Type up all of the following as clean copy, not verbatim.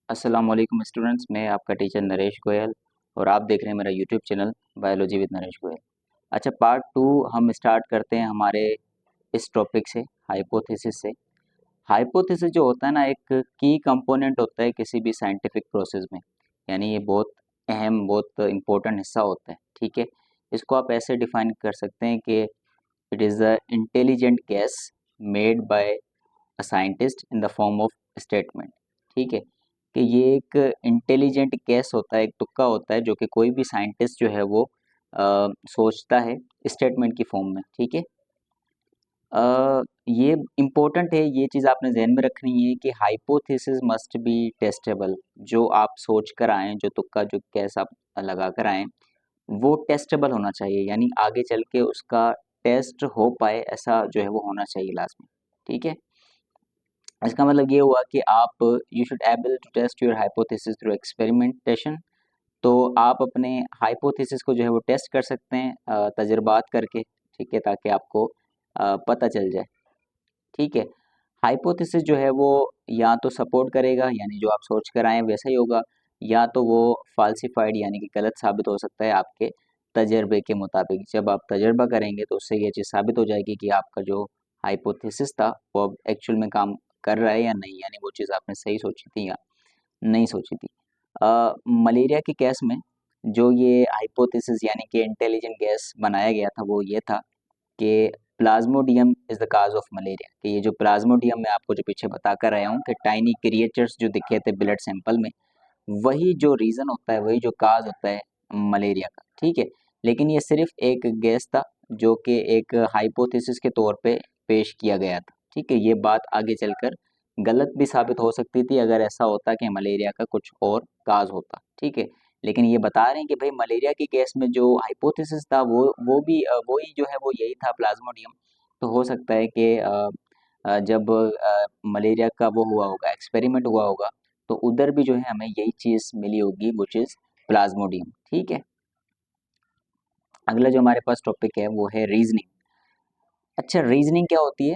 अस्सलाम वालेकुम स्टूडेंट्स, मैं आपका टीचर नरेश गोयल और आप देख रहे हैं मेरा YouTube channel biology with Naresh Goyal. अच्छा, पार्ट टू हम स्टार्ट करते हैं हमारे इस टॉपिक से, हाइपोथेसिस से। हाइपोथेसिस जो होता है ना, एक की कंपोनेंट होता है किसी भी साइंटिफिक प्रोसेस में, यानी ये बहुत अहम, बहुत इम्पोर्टेंट हिस्सा होता है। ठीक है, इसको आप ऐसे डिफाइन कर सकते हैं कि it is the intelligent gas made by a scientist in the form of statement. ठीक है, कि ये एक इंटेलिजेंट गैस होता है, एक तुक्का होता है जो कि कोई भी साइंटिस्ट जो है वो सोचता है स्टेटमेंट की फॉर्म में। ठीक है, ये इम्पोर्टेंट है, ये चीज़ आपने ज़हन में रखनी है कि हाइपोथेसिस मस्ट बी टेस्टेबल। जो आप सोच कर आएँ, जो तुक्का, जो गैस आप लगा कर आएँ, वो टेस्टेबल होना चाहिए, यानी आगे चल के उसका टेस्ट हो पाए, ऐसा जो है वो होना चाहिए लास्ट में। ठीक है, इसका मतलब ये हुआ कि आप you should able to test your hypothesis through experimentation. तो आप अपने हाइपोथेसिस को जो है वो टेस्ट कर सकते हैं तजुर्बात करके। ठीक है, ताकि आपको पता चल जाए। ठीक है, हाइपोथेसिस जो है वो या तो सपोर्ट करेगा, यानी जो आप सोच कर आए वैसा ही होगा, या तो वो फाल्सिफाइड यानी कि गलत साबित हो सकता है आपके तजर्बे के मुताबिक। जब आप तजर्बा करेंगे तो उससे ये चीज़ साबित हो जाएगी कि आपका जो हाइपोथेसिस था वो अब एक्चुअल में काम कर रहा है या नहीं, यानी वो चीज़ आपने सही सोची थी या नहीं सोची थी। मलेरिया के केस में जो ये हाइपोथेसिस यानी कि इंटेलिजेंट गैस बनाया गया था वो ये था कि प्लाज्मोडियम इज़ द काज़ ऑफ मलेरिया। कि ये जो प्लाज्मोडियम मैं आपको जो पीछे बता कर आया हूँ कि टाइनी क्रिएचर्स जो दिखे थे ब्लड सैंपल में, वही जो रीज़न होता है, वही जो काज़ होता है मलेरिया का। ठीक है, लेकिन ये सिर्फ एक गैस था जो कि एक हाइपोथेसिस के तौर पे पेश किया गया था। ठीक है, ये बात आगे चलकर गलत भी साबित हो सकती थी अगर ऐसा होता कि मलेरिया का कुछ और काज़ होता। ठीक है, लेकिन ये बता रहे हैं कि भाई मलेरिया की केस में जो हाइपोथेसिस था वो भी वही जो है वो यही था, प्लाज्मोडियम। तो हो सकता है कि जब मलेरिया का वो हुआ होगा, एक्सपेरिमेंट हुआ होगा, तो उधर भी जो है हमें यही चीज़ मिली होगी, व्हिच इज़ प्लाज्मोडियम। ठीक है, अगला जो हमारे पास टॉपिक है वो है रीजनिंग। अच्छा, रीजनिंग क्या होती है?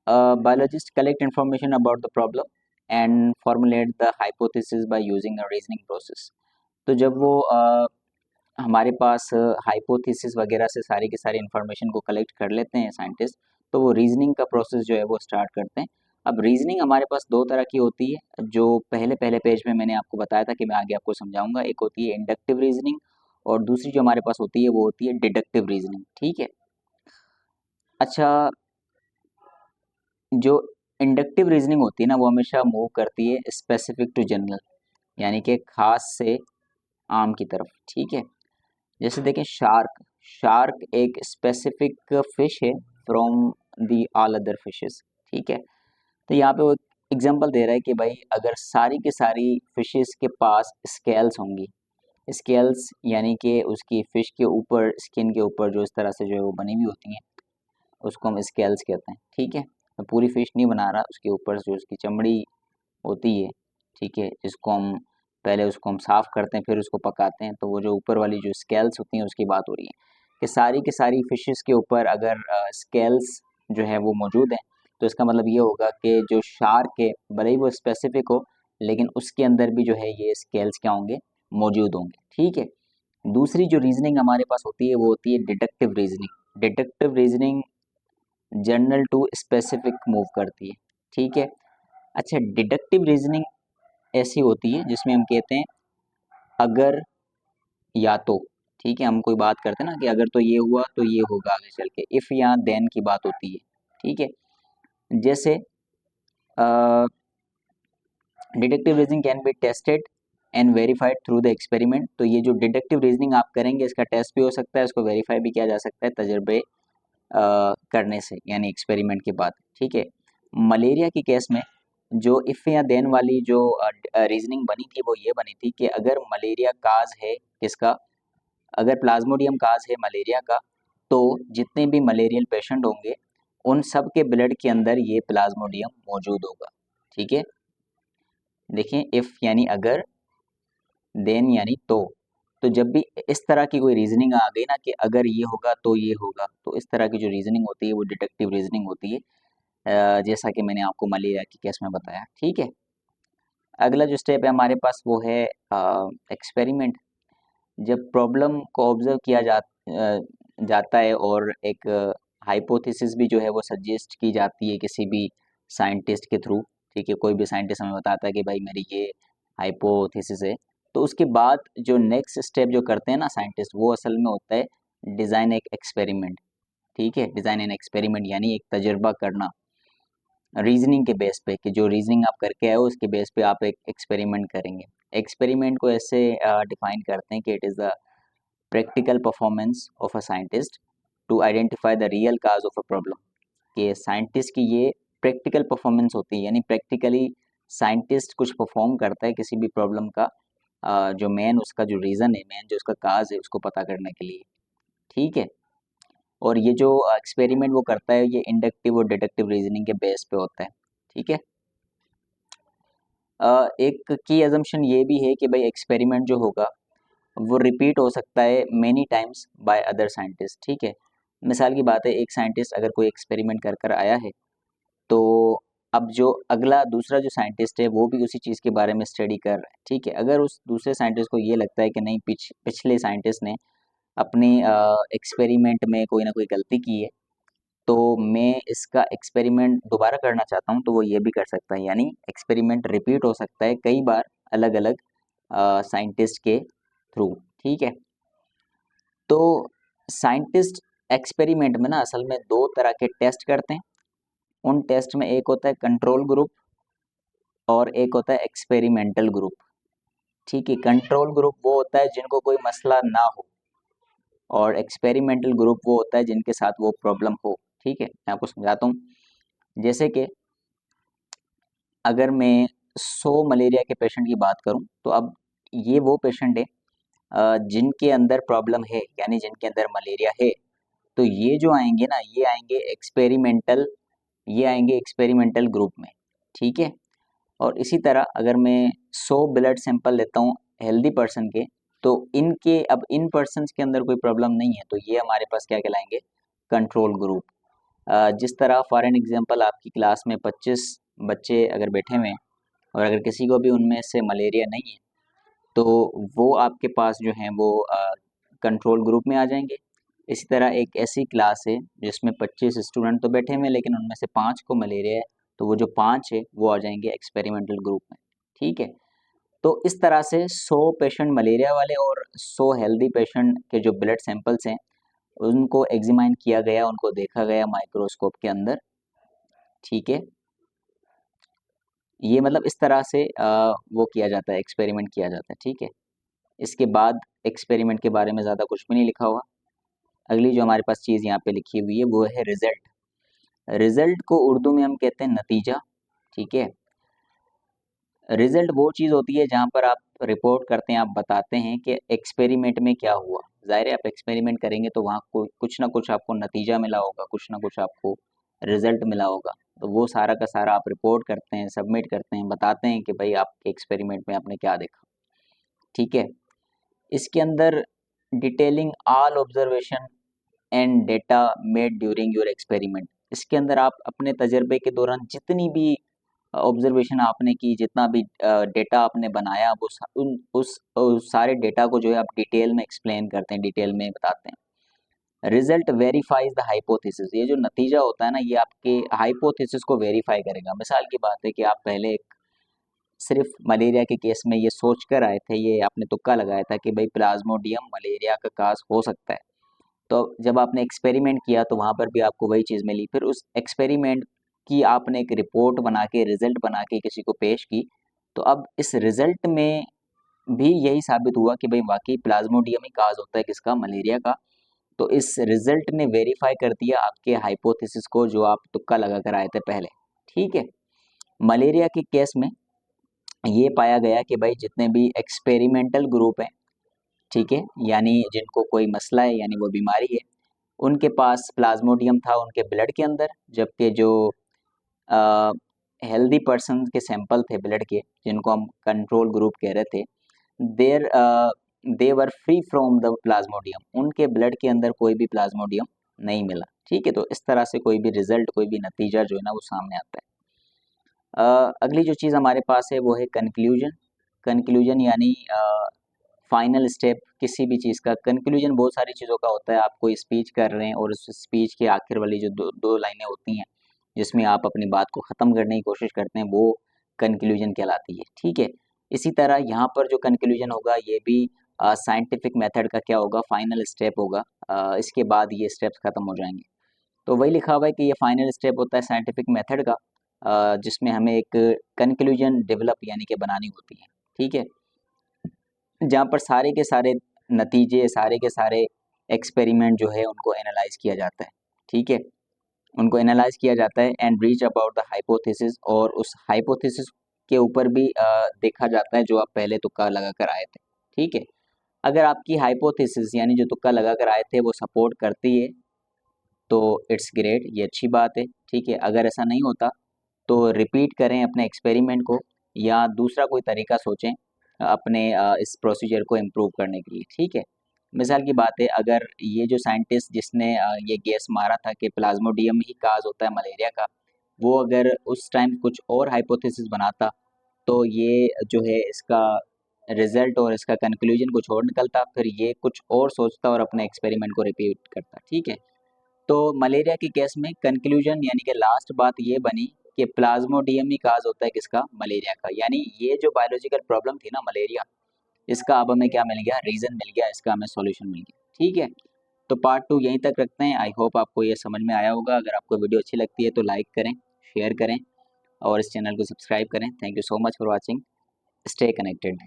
Biologist collect information about the problem and formulate the hypothesis by using a reasoning process. तो जब वो हमारे पास हाइपोथेसिस वगैरह से सारी की सारी इन्फॉर्मेशन को कलेक्ट कर लेते हैं साइंटिस्ट, तो वो रीजनिंग का प्रोसेस जो है वो स्टार्ट करते हैं। अब रीजनिंग हमारे पास दो तरह की होती है, जो पहले पहले पेज में मैंने आपको बताया था कि मैं आगे आपको समझाऊंगा। एक होती है इंडक्टिव रीजनिंग और दूसरी जो हमारे पास होती है वो होती है डिडक्टिव रीजनिंग। ठीक है, अच्छा, जो इंडक्टिव रीजनिंग होती है ना, वो हमेशा मूव करती है स्पेसिफिक टू जनरल, यानी कि खास से आम की तरफ। ठीक है, जैसे देखें शार्क। शार्क एक स्पेसिफिक फिश है from the all other fishes. ठीक है, तो यहाँ पे वो एग्जांपल दे रहा है कि भाई अगर सारी की सारी फिशेस के पास स्केल्स होंगी। स्केल्स यानी कि उसकी फिश के ऊपर, स्किन के ऊपर जो इस तरह से जो है वो बनी हुई होती हैं, उसको हम स्केल्स कहते हैं। ठीक है, मैं पूरी फिश नहीं बना रहा, उसके ऊपर जो उसकी चमड़ी होती है। ठीक है, जिसको हम पहले उसको हम साफ़ करते हैं, फिर उसको पकाते हैं, तो वो जो ऊपर वाली जो स्केल्स होती हैं उसकी बात हो रही है कि सारी की सारी फिशेस के ऊपर अगर स्केल्स जो है वो मौजूद हैं, तो इसका मतलब ये होगा कि जो शार्क है, भले ही वो स्पेसिफिक हो, लेकिन उसके अंदर भी जो है ये स्केल्स क्या होंगे, मौजूद होंगे। ठीक है, दूसरी जो रीजनिंग हमारे पास होती है वो होती है deductive reasoning. Deductive reasoning general to specific move करती है। ठीक है, अच्छा, डिडक्टिव रीजनिंग ऐसी होती है जिसमें हम कहते हैं अगर या तो। ठीक है, हम कोई बात करते हैं ना कि अगर तो ये हुआ तो ये होगा आगे चल के, इफ या देन की बात होती है। ठीक है, जैसे deductive reasoning can be tested and verified through the experiment. तो ये जो डिडक्टिव रीजनिंग आप करेंगे इसका टेस्ट भी हो सकता है, इसको वेरीफाई भी किया जा सकता है तजर्बे करने से, यानी एक्सपेरिमेंट के बाद। ठीक है, मलेरिया के केस में जो इफ या देन वाली जो रीजनिंग बनी थी वो ये बनी थी कि अगर मलेरिया काज है किसका, अगर प्लाज्मोडियम काज है मलेरिया का, तो जितने भी मलेरियल पेशेंट होंगे उन सब के ब्लड के अंदर ये प्लाज्मोडियम मौजूद होगा। ठीक है, देखें, इफ यानी अगर, देन यानी तो जब भी इस तरह की कोई रीजनिंग आ गई ना कि अगर ये होगा तो ये होगा, तो इस तरह की जो रीजनिंग होती है वो डिडक्टिव रीजनिंग होती है, जैसा कि मैंने आपको मलेरिया के केस में बताया। ठीक है, अगला जो स्टेप है हमारे पास वो है एक्सपेरिमेंट। जब प्रॉब्लम को ऑब्जर्व किया जाता है और एक हाइपोथेसिस भी जो है वो सजेस्ट की जाती है किसी भी साइंटिस्ट के थ्रू। ठीक है, कोई भी साइंटिस्ट हमें बताता है कि भाई मेरी ये हाइपोथेसिस है, तो उसके बाद जो नेक्स्ट स्टेप जो करते हैं ना साइंटिस्ट, वो असल में होता है डिज़ाइन एक एक्सपेरिमेंट। ठीक है, डिज़ाइन एन एक्सपेरिमेंट यानी एक तजुर्बा करना रीजनिंग के बेस पे, कि जो रीजनिंग आप करके आए हो उसके बेस पे आप एक एक्सपेरिमेंट करेंगे। एक्सपेरिमेंट को ऐसे डिफाइन करते हैं कि it is the practical performance of a scientist to identify the real cause of a problem. कि साइंटिस्ट की ये प्रैक्टिकल परफॉर्मेंस होती है, यानी प्रैक्टिकली साइंटिस्ट कुछ परफॉर्म करता है किसी भी प्रॉब्लम का जो मेन उसका जो रीज़न है, मेन जो उसका काज है उसको पता करने के लिए। ठीक है, और ये जो एक्सपेरिमेंट वो करता है ये इंडक्टिव और डिडक्टिव रीजनिंग के बेस पे होता है। ठीक है, एक की अजम्पशन ये भी है कि भाई एक्सपेरिमेंट जो होगा वो रिपीट हो सकता है many times by other scientist. ठीक है, मिसाल की बात है, एक साइंटिस्ट अगर कोई एक्सपेरिमेंट कर कर आया है, तो अब जो अगला दूसरा जो साइंटिस्ट है वो भी उसी चीज़ के बारे में स्टडी कर रहा है। ठीक है, अगर उस दूसरे साइंटिस्ट को ये लगता है कि नहीं पिछले साइंटिस्ट ने अपनी एक्सपेरिमेंट में कोई ना कोई गलती की है, तो मैं इसका एक्सपेरिमेंट दोबारा करना चाहता हूँ, तो वो ये भी कर सकता है। यानी एक्सपेरिमेंट रिपीट हो सकता है कई बार अलग अलग साइंटिस्ट के थ्रू। ठीक है, तो साइंटिस्ट एक्सपेरिमेंट में ना असल में दो तरह के टेस्ट करते हैं। उन टेस्ट में एक होता है कंट्रोल ग्रुप और एक होता है एक्सपेरिमेंटल ग्रुप। ठीक है, कंट्रोल ग्रुप वो होता है जिनको कोई मसला ना हो, और एक्सपेरिमेंटल ग्रुप वो होता है जिनके साथ वो प्रॉब्लम हो। ठीक है, मैं आपको समझाता हूँ। जैसे कि अगर मैं 100 मलेरिया के पेशेंट की बात करूं, तो अब ये वो पेशेंट है जिनके अंदर प्रॉब्लम है, यानी जिनके अंदर मलेरिया है। तो ये जो आएंगे ना, ये आएंगे एक्सपेरिमेंटल ग्रुप में। ठीक है, और इसी तरह अगर मैं 100 ब्लड सैंपल लेता हूँ हेल्दी पर्सन के, तो इनके अब इन पर्सन्स के अंदर कोई प्रॉब्लम नहीं है, तो ये हमारे पास क्या कहलाएंगे, कंट्रोल ग्रुप। जिस तरह फॉर एन एग्जांपल आपकी क्लास में 25 बच्चे अगर बैठे हुए हैं और अगर किसी को भी उनमें से मलेरिया नहीं है, तो वो आपके पास जो हैं वो कंट्रोल ग्रुप में आ जाएंगे। इसी तरह एक ऐसी क्लास है जिसमें 25 स्टूडेंट तो बैठे हुए हैं लेकिन उनमें से 5 को मलेरिया है, तो वो जो 5 है वो आ जाएंगे एक्सपेरिमेंटल ग्रुप में। ठीक है, तो इस तरह से 100 पेशेंट मलेरिया वाले और 100 हेल्दी पेशेंट के जो ब्लड सैंपल्स हैं उनको एग्जामाइन किया गया, उनको देखा गया माइक्रोस्कोप के अंदर। ठीक है, ये मतलब इस तरह से वो किया जाता है, एक्सपेरिमेंट किया जाता है। ठीक है, इसके बाद एक्सपेरिमेंट के बारे में ज़्यादा कुछ भी नहीं लिखा हुआ। अगली जो हमारे पास चीज़ यहाँ पे लिखी हुई है वो है रिजल्ट। रिजल्ट को उर्दू में हम कहते हैं नतीजा। ठीक है, रिजल्ट वो चीज़ होती है जहाँ पर आप रिपोर्ट करते हैं, आप बताते हैं कि एक्सपेरिमेंट में क्या हुआ। ज़ाहिर है आप एक्सपेरिमेंट करेंगे तो वहाँ को कुछ ना कुछ आपको नतीजा मिला होगा, कुछ ना कुछ आपको रिजल्ट मिला होगा, तो वो सारा का सारा आप रिपोर्ट करते हैं, सबमिट करते हैं, बताते हैं कि भाई आपके एक्सपेरिमेंट में आपने क्या देखा। ठीक है, इसके अंदर detailing all observation and data made during your experiment. इसके अंदर आप अपने तजर्बे के दौरान जितनी भी ऑब्जर्वेशन आपने की, जितना भी डेटा आपने बनाया, वो उस सारे डेटा को जो है आप डिटेल में एक्सप्लेन करते हैं, डिटेल में बताते हैं। Result verifies the hypothesis. ये जो नतीजा होता है ना, ये आपके हाइपोथेसिस को वेरीफाई करेगा। मिसाल की बात है कि आप पहले एक सिर्फ मलेरिया के केस में ये सोच कर आए थे, ये आपने तुक्का लगाया था कि भाई प्लाज्मोडियम मलेरिया का काज हो सकता है। तो जब आपने एक्सपेरिमेंट किया तो वहाँ पर भी आपको वही चीज़ मिली, फिर उस एक्सपेरिमेंट की आपने एक रिपोर्ट बना के, रिजल्ट बना के किसी को पेश की, तो अब इस रिजल्ट में भी यही साबित हुआ कि भाई वाकई प्लाज्मोडियम ही काज होता है किसका, मलेरिया का। तो इस रिजल्ट ने वेरीफाई कर दिया आपके हाइपोथेसिस को जो आप तुक्का लगा कर आए थे पहले। ठीक है, मलेरिया के केस में ये पाया गया कि भाई जितने भी एक्सपेरिमेंटल ग्रुप हैं, ठीक है, यानी जिनको कोई मसला है, यानी वो बीमारी है, उनके पास प्लाज्मोडियम था उनके ब्लड के अंदर, जबकि जो हेल्दी पर्सन के सैंपल थे ब्लड के, जिनको हम कंट्रोल ग्रुप कह रहे थे, there they were free from the plasmodium, उनके ब्लड के अंदर कोई भी प्लाज्मोडियम नहीं मिला। ठीक है, तो इस तरह से कोई भी रिजल्ट, कोई भी नतीजा जो है ना वो सामने आता है। अगली जो चीज़ हमारे पास है वो है कंक्लूजन। कंक्लूजन यानी फाइनल स्टेप किसी भी चीज़ का। कंक्लूजन बहुत सारी चीज़ों का होता है। आप कोई स्पीच कर रहे हैं और उस स्पीच के आखिर वाली जो दो लाइनें होती हैं जिसमें आप अपनी बात को ख़त्म करने की कोशिश करते हैं, वो कंक्लूजन कहलाती है। ठीक है, इसी तरह यहाँ पर जो कंक्लूजन होगा ये भी साइंटिफिक मेथड का क्या होगा, फाइनल स्टेप होगा। इसके बाद ये स्टेप्स ख़त्म हो जाएंगे। तो वही लिखा हुआ है कि ये फाइनल स्टेप होता है साइंटिफिक मेथड का, जिसमें हमें एक कंक्लूजन डेवलप यानी कि बनानी होती है। ठीक है, जहाँ पर सारे के सारे नतीजे, सारे के सारे एक्सपेरिमेंट जो है उनको एनालाइज किया जाता है। ठीक है, उनको एनालाइज किया जाता है and reach about the hypothesis, और उस हाइपोथेसिस के ऊपर भी देखा जाता है जो आप पहले तुक्का लगा कर आए थे। ठीक है, अगर आपकी हाइपोथेसिस यानी जो तुक्का लगा कर आए थे वो सपोर्ट करती है तो इट्स ग्रेट, ये अच्छी बात है। ठीक है, अगर ऐसा नहीं होता तो रिपीट करें अपने एक्सपेरिमेंट को, या दूसरा कोई तरीका सोचें अपने इस प्रोसीजर को इम्प्रूव करने के लिए। ठीक है, मिसाल की बात है, अगर ये जो साइंटिस्ट जिसने ये गेस मारा था कि प्लाज्मोडियम ही काज होता है मलेरिया का, वो अगर उस टाइम कुछ और हाइपोथेसिस बनाता तो ये जो है इसका रिजल्ट और इसका कंक्लूजन कुछ और निकलता, फिर ये कुछ और सोचता और अपने एक्सपेरिमेंट को रिपीट करता। ठीक है, तो मलेरिया के केस में कंक्लूजन यानी कि लास्ट बात ये बनी कि प्लाज्मोडियम ही काज होता है किसका, मलेरिया का। यानी ये जो बायोलॉजिकल प्रॉब्लम थी ना मलेरिया, इसका अब हमें क्या मिल गया, रीजन मिल गया, इसका हमें सॉल्यूशन मिल गया। ठीक है, तो पार्ट 2 यहीं तक रखते हैं। आई होप आपको ये समझ में आया होगा। अगर आपको वीडियो अच्छी लगती है तो लाइक करें, शेयर करें और इस चैनल को सब्सक्राइब करें। Thank you so much for watching. Stay connected.